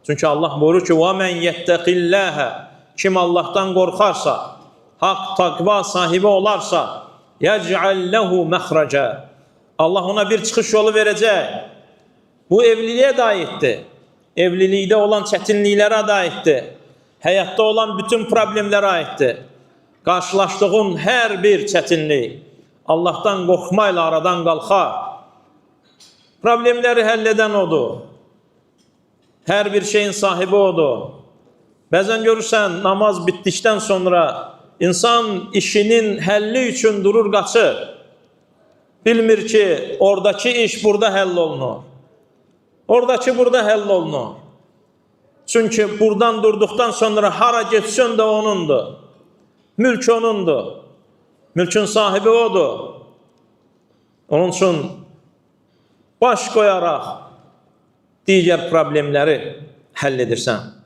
Çünki Allah buyurur ki, وَمَنْ يَتَّقِ اللّٰهَ Kim Allah'tan korkarsa, hak, takva sahibi olarsa, يَجْعَلْ لَهُ مَخْرَجًا Allah ona bir çıkış yolu verecek. Bu evliliğe de aitti. Evlilikte olan çetinliklere de aitti. Hayatta olan bütün problemlere aitti. Karşılaştığın her bir çetinlik Allah'tan korkmayla aradan kalkar. Problemleri halleden odur. Her bir şeyin sahibi odur. Bazen görürsen namaz bittikten sonra insan işinin həlli üçün durur kaçır. Bilmir ki oradaki iş burada həll olunur. Oradaki burada həll olunur. Çünkü buradan durduktan sonra hara geçsin de onundur. Mülk onundur. Mülkün sahibi odur. Onun için baş koyarak diğer problemleri həll edirsən.